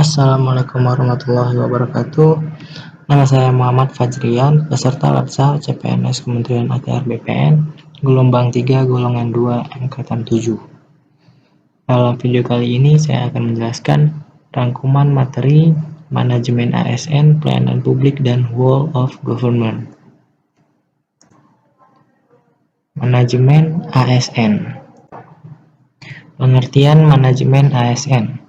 Assalamualaikum warahmatullahi wabarakatuh. Nama saya Muhammad Fajrian, peserta Latsar CPNS Kementerian ATR BPN, gelombang 3, golongan 2, angkatan 7. Dalam video kali ini saya akan menjelaskan rangkuman materi manajemen ASN, pelayanan publik, dan whole of government. Manajemen ASN. Pengertian manajemen ASN.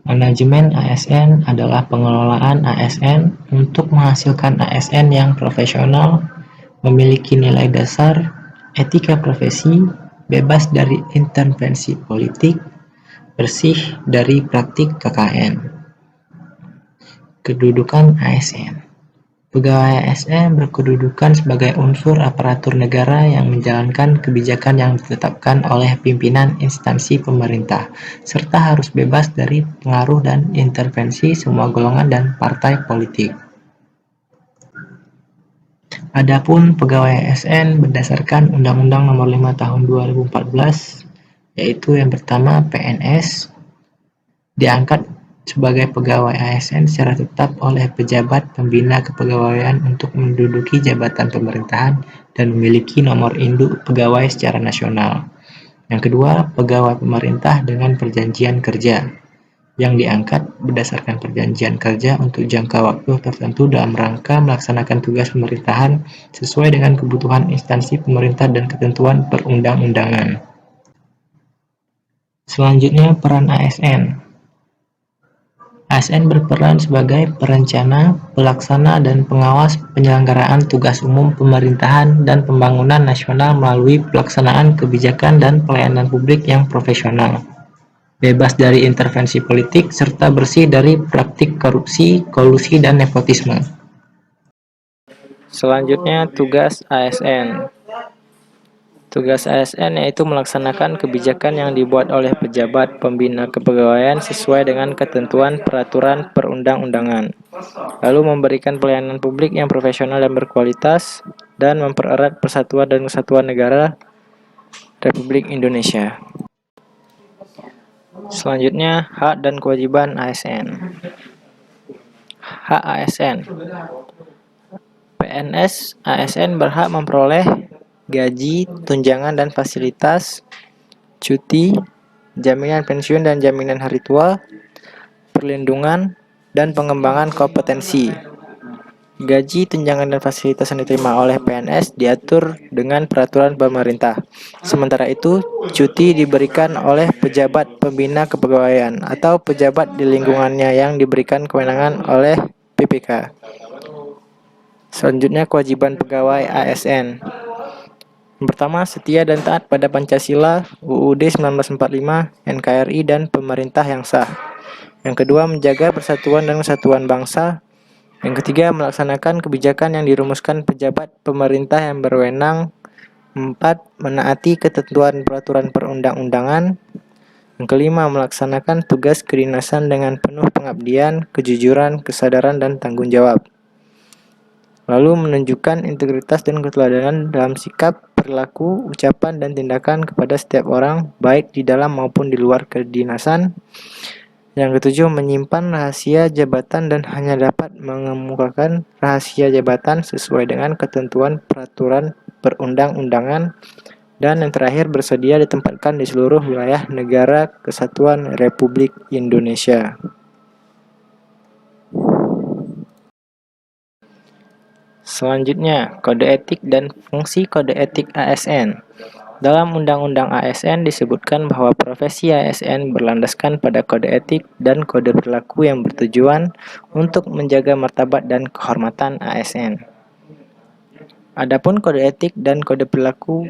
Manajemen ASN adalah pengelolaan ASN untuk menghasilkan ASN yang profesional, memiliki nilai dasar, etika profesi, bebas dari intervensi politik, bersih dari praktik KKN. Kedudukan ASN. Pegawai ASN berkedudukan sebagai unsur aparatur negara yang menjalankan kebijakan yang ditetapkan oleh pimpinan instansi pemerintah, serta harus bebas dari pengaruh dan intervensi semua golongan dan partai politik. Adapun pegawai ASN berdasarkan Undang-Undang Nomor 5 Tahun 2014, yaitu yang pertama PNS, diangkat sebagai pegawai ASN secara tetap oleh pejabat pembina kepegawaian untuk menduduki jabatan pemerintahan dan memiliki nomor induk pegawai secara nasional. Yang kedua, pegawai pemerintah dengan perjanjian kerja yang diangkat berdasarkan perjanjian kerja untuk jangka waktu tertentu dalam rangka melaksanakan tugas pemerintahan sesuai dengan kebutuhan instansi pemerintah dan ketentuan perundang-undangan. Selanjutnya, peran ASN. ASN berperan sebagai perencana, pelaksana, dan pengawas penyelenggaraan tugas umum pemerintahan dan pembangunan nasional melalui pelaksanaan kebijakan dan pelayanan publik yang profesional, bebas dari intervensi politik, serta bersih dari praktik korupsi, kolusi, dan nepotisme. Selanjutnya, tugas ASN. Tugas ASN yaitu melaksanakan kebijakan yang dibuat oleh pejabat pembina kepegawaian sesuai dengan ketentuan peraturan perundang-undangan, lalu memberikan pelayanan publik yang profesional dan berkualitas, dan mempererat persatuan dan kesatuan negara Republik Indonesia. Selanjutnya, hak dan kewajiban ASN. Hak ASN. PNS ASN berhak memperoleh gaji, tunjangan dan fasilitas, cuti, jaminan pensiun dan jaminan hari tua, perlindungan, dan pengembangan kompetensi. Gaji, tunjangan, dan fasilitas yang diterima oleh PNS diatur dengan peraturan pemerintah. Sementara itu, cuti diberikan oleh pejabat pembina kepegawaian atau pejabat di lingkungannya yang diberikan kewenangan oleh PPK. Selanjutnya, kewajiban pegawai ASN. Yang pertama, setia dan taat pada Pancasila, UUD 1945, NKRI, dan pemerintah yang sah. Yang kedua, menjaga persatuan dan kesatuan bangsa. Yang ketiga, melaksanakan kebijakan yang dirumuskan pejabat pemerintah yang berwenang. 4. Menaati ketentuan peraturan perundang-undangan. Yang kelima, melaksanakan tugas kedinasan dengan penuh pengabdian, kejujuran, kesadaran, dan tanggung jawab. Lalu menunjukkan integritas dan keteladanan dalam sikap, perilaku, ucapan, dan tindakan kepada setiap orang, baik di dalam maupun di luar kedinasan. Yang ketujuh, menyimpan rahasia jabatan dan hanya dapat mengemukakan rahasia jabatan sesuai dengan ketentuan peraturan perundang-undangan. Dan yang terakhir, bersedia ditempatkan di seluruh wilayah Negara Kesatuan Republik Indonesia. Selanjutnya, kode etik dan fungsi kode etik ASN. Dalam Undang-Undang ASN disebutkan bahwa profesi ASN berlandaskan pada kode etik dan kode perilaku yang bertujuan untuk menjaga martabat dan kehormatan ASN. Adapun kode etik dan kode perilaku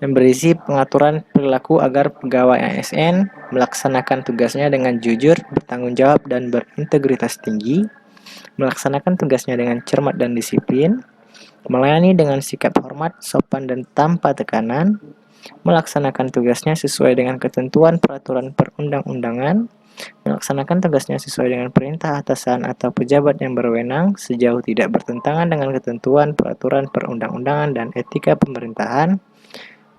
yang berisi pengaturan perilaku agar pegawai ASN melaksanakan tugasnya dengan jujur, bertanggung jawab, dan berintegritas tinggi, melaksanakan tugasnya dengan cermat dan disiplin, melayani dengan sikap hormat, sopan, dan tanpa tekanan, melaksanakan tugasnya sesuai dengan ketentuan peraturan perundang-undangan, melaksanakan tugasnya sesuai dengan perintah atasan atau pejabat yang berwenang sejauh tidak bertentangan dengan ketentuan peraturan perundang-undangan dan etika pemerintahan,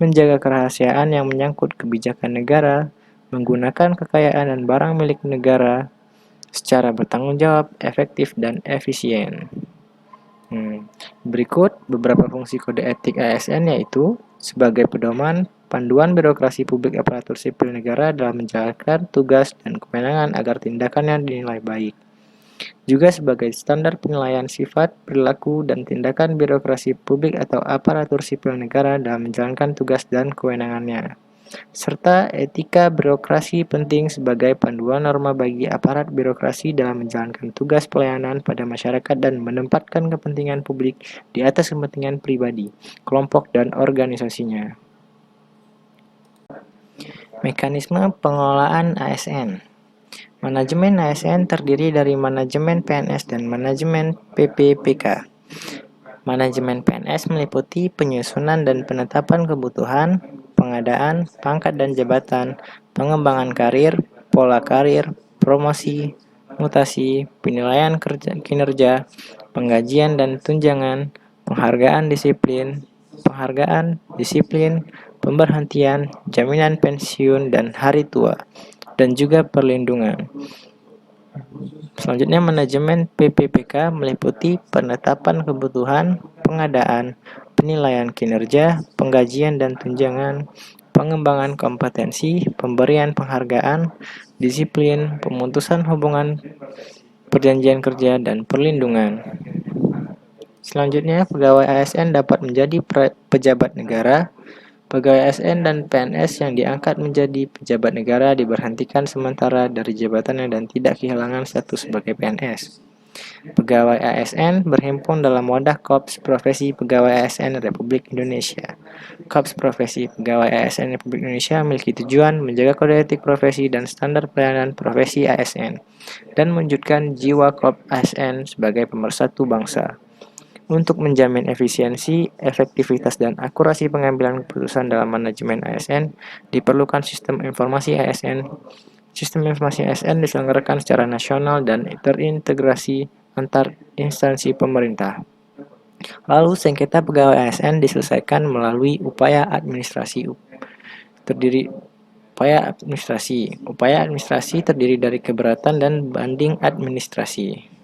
menjaga kerahasiaan yang menyangkut kebijakan negara, menggunakan kekayaan dan barang milik negara secara bertanggung jawab, efektif, dan efisien. Berikut beberapa fungsi kode etik ASN, yaitu sebagai pedoman, panduan birokrasi publik aparatur sipil negara dalam menjalankan tugas dan kewenangan agar tindakannya dinilai baik. Juga sebagai standar penilaian sifat, perilaku, dan tindakan birokrasi publik atau aparatur sipil negara dalam menjalankan tugas dan kewenangannya. Serta etika birokrasi penting sebagai panduan norma bagi aparat birokrasi dalam menjalankan tugas pelayanan pada masyarakat dan menempatkan kepentingan publik di atas kepentingan pribadi, kelompok, dan organisasinya. Mekanisme pengelolaan ASN. Manajemen ASN terdiri dari manajemen PNS dan manajemen PPPK. Manajemen PNS meliputi penyusunan dan penetapan kebutuhan, pengadaan, pangkat dan jabatan, pengembangan karir, pola karir, promosi, mutasi, penilaian kinerja, penggajian dan tunjangan, penghargaan disiplin, pemberhentian, jaminan pensiun dan hari tua, dan juga perlindungan. Selanjutnya, manajemen PPPK meliputi penetapan kebutuhan, pengadaan, penilaian kinerja, penggajian dan tunjangan, pengembangan kompetensi, pemberian penghargaan, disiplin, pemutusan hubungan perjanjian kerja, dan perlindungan. Selanjutnya, pegawai ASN dapat menjadi pejabat negara. Pegawai ASN dan PNS yang diangkat menjadi pejabat negara diberhentikan sementara dari jabatannya dan tidak kehilangan status sebagai PNS. Pegawai ASN berhimpun dalam wadah Korps Profesi Pegawai ASN Republik Indonesia. Korps Profesi Pegawai ASN Republik Indonesia memiliki tujuan menjaga kode etik profesi dan standar pelayanan profesi ASN dan mewujudkan jiwa Korps ASN sebagai pemersatu bangsa. Untuk menjamin efisiensi, efektivitas, dan akurasi pengambilan keputusan dalam manajemen ASN, diperlukan sistem informasi ASN. Sistem informasi ASN diselenggarakan secara nasional dan terintegrasi antar instansi pemerintah. Lalu, sengketa pegawai ASN diselesaikan melalui upaya administrasi. Upaya administrasi terdiri dari keberatan dan banding administrasi.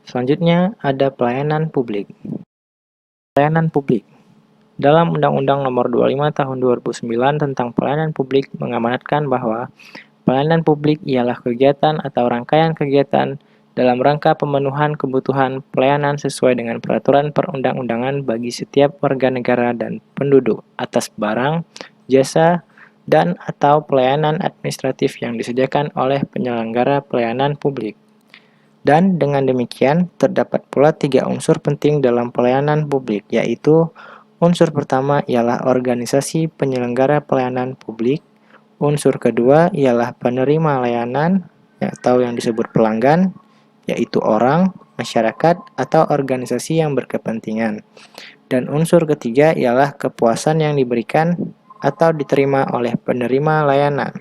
Selanjutnya, ada pelayanan publik. Pelayanan publik. Dalam Undang-Undang Nomor 25 Tahun 2009 tentang Pelayanan Publik mengamanatkan bahwa pelayanan publik ialah kegiatan atau rangkaian kegiatan dalam rangka pemenuhan kebutuhan pelayanan sesuai dengan peraturan perundang-undangan bagi setiap warga negara dan penduduk atas barang, jasa, dan atau pelayanan administratif yang disediakan oleh penyelenggara pelayanan publik. Dan dengan demikian, terdapat pula 3 unsur penting dalam pelayanan publik, yaitu unsur pertama ialah organisasi penyelenggara pelayanan publik, unsur kedua ialah penerima layanan atau yang disebut pelanggan, yaitu orang, masyarakat, atau organisasi yang berkepentingan. Dan unsur ketiga ialah kepuasan yang diberikan atau diterima oleh penerima layanan.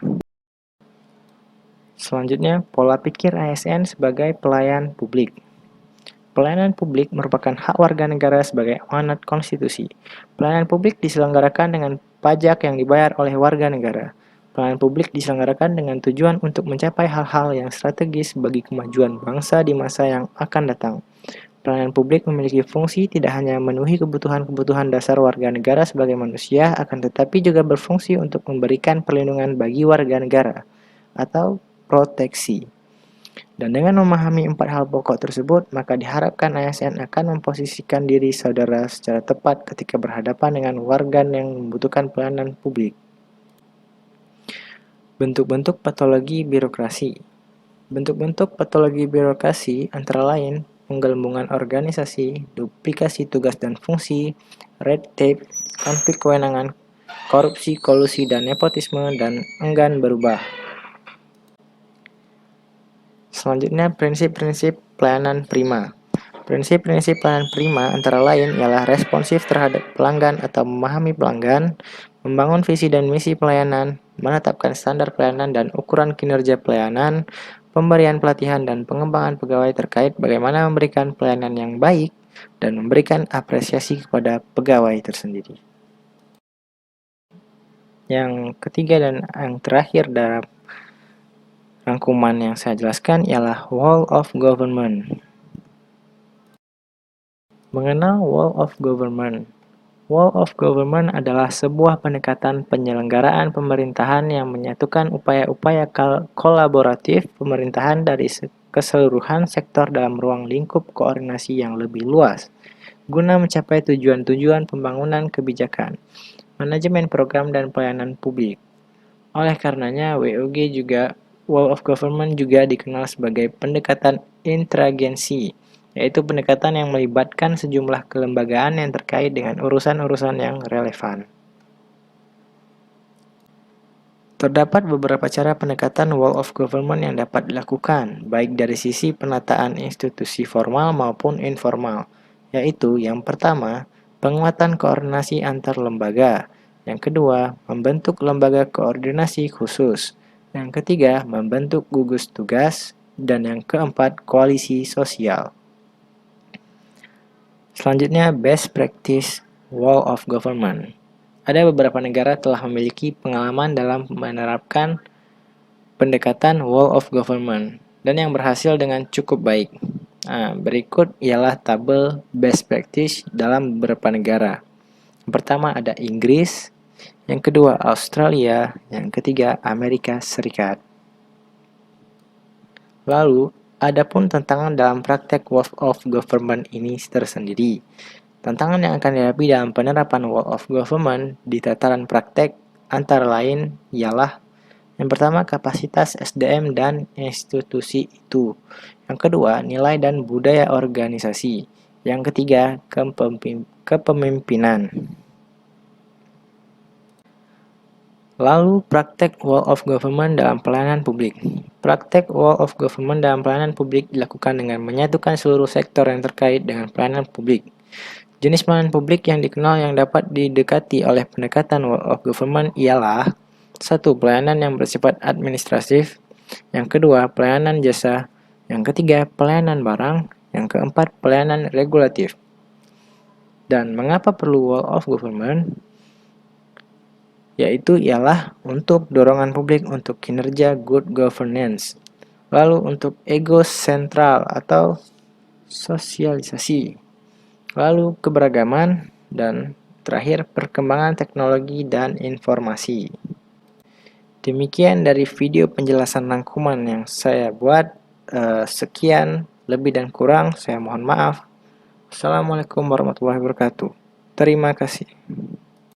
Selanjutnya, pola pikir ASN sebagai pelayan publik. Pelayanan publik merupakan hak warga negara sebagai amanat konstitusi. Pelayanan publik diselenggarakan dengan pajak yang dibayar oleh warga negara. Pelayanan publik diselenggarakan dengan tujuan untuk mencapai hal-hal yang strategis bagi kemajuan bangsa di masa yang akan datang. Pelayanan publik memiliki fungsi tidak hanya memenuhi kebutuhan-kebutuhan dasar warga negara sebagai manusia, akan tetapi juga berfungsi untuk memberikan perlindungan bagi warga negara atau proteksi. Dan dengan memahami 4 hal pokok tersebut, maka diharapkan ASN akan memposisikan diri saudara secara tepat ketika berhadapan dengan warga yang membutuhkan pelayanan publik. Bentuk-bentuk patologi birokrasi. Bentuk-bentuk patologi birokrasi antara lain penggelembungan organisasi, duplikasi tugas dan fungsi, red tape, konflik kewenangan, korupsi, kolusi, dan nepotisme, dan enggan berubah. Selanjutnya, prinsip-prinsip pelayanan prima. Prinsip-prinsip pelayanan prima antara lain ialah responsif terhadap pelanggan atau memahami pelanggan, membangun visi dan misi pelayanan, menetapkan standar pelayanan dan ukuran kinerja pelayanan, pemberian pelatihan dan pengembangan pegawai terkait bagaimana memberikan pelayanan yang baik, dan memberikan apresiasi kepada pegawai tersendiri. Yang ketiga dan yang terakhir dalam rangkuman yang saya jelaskan ialah Whole of Government. Mengenal Whole of Government. Whole of Government adalah sebuah pendekatan penyelenggaraan pemerintahan yang menyatukan upaya-upaya kolaboratif pemerintahan dari keseluruhan sektor dalam ruang lingkup koordinasi yang lebih luas, guna mencapai tujuan-tujuan pembangunan kebijakan, manajemen program dan pelayanan publik. Oleh karenanya, Whole of Government juga dikenal sebagai pendekatan interagensi, yaitu pendekatan yang melibatkan sejumlah kelembagaan yang terkait dengan urusan-urusan yang relevan. Terdapat beberapa cara pendekatan Whole of Government yang dapat dilakukan, baik dari sisi penataan institusi formal maupun informal, yaitu yang pertama, penguatan koordinasi antar lembaga, yang kedua, membentuk lembaga koordinasi khusus, yang ketiga, membentuk gugus tugas, dan yang keempat, koalisi sosial. Selanjutnya, best practice Whole of Government. Ada beberapa negara telah memiliki pengalaman dalam menerapkan pendekatan Whole of Government dan yang berhasil dengan cukup baik. Nah, berikut ialah tabel best practice dalam beberapa negara. Yang pertama ada Inggris, yang kedua Australia, yang ketiga Amerika Serikat. Lalu, ada pun tantangan dalam praktek Whole of Government ini tersendiri. Tantangan yang akan dihadapi dalam penerapan Whole of Government di tataran praktek antara lain ialah yang pertama, kapasitas SDM dan institusi itu. Yang kedua, nilai dan budaya organisasi. Yang ketiga, kepemimpinan. Lalu, praktek Whole of Government dalam pelayanan publik. Praktek Whole of Government dalam pelayanan publik dilakukan dengan menyatukan seluruh sektor yang terkait dengan pelayanan publik. Jenis pelayanan publik yang dikenal yang dapat didekati oleh pendekatan Whole of Government ialah 1. Pelayanan yang bersifat administratif. Yang kedua, pelayanan jasa. Yang ketiga, pelayanan barang. Yang keempat, pelayanan regulatif. Dan mengapa perlu Whole of Government? Yaitu ialah untuk dorongan publik untuk kinerja good governance. Lalu untuk ego sentral atau sosialisasi. Lalu keberagaman dan terakhir perkembangan teknologi dan informasi. Demikian dari video penjelasan rangkuman yang saya buat. Sekian, lebih dan kurang saya mohon maaf. Assalamualaikum warahmatullahi wabarakatuh. Terima kasih.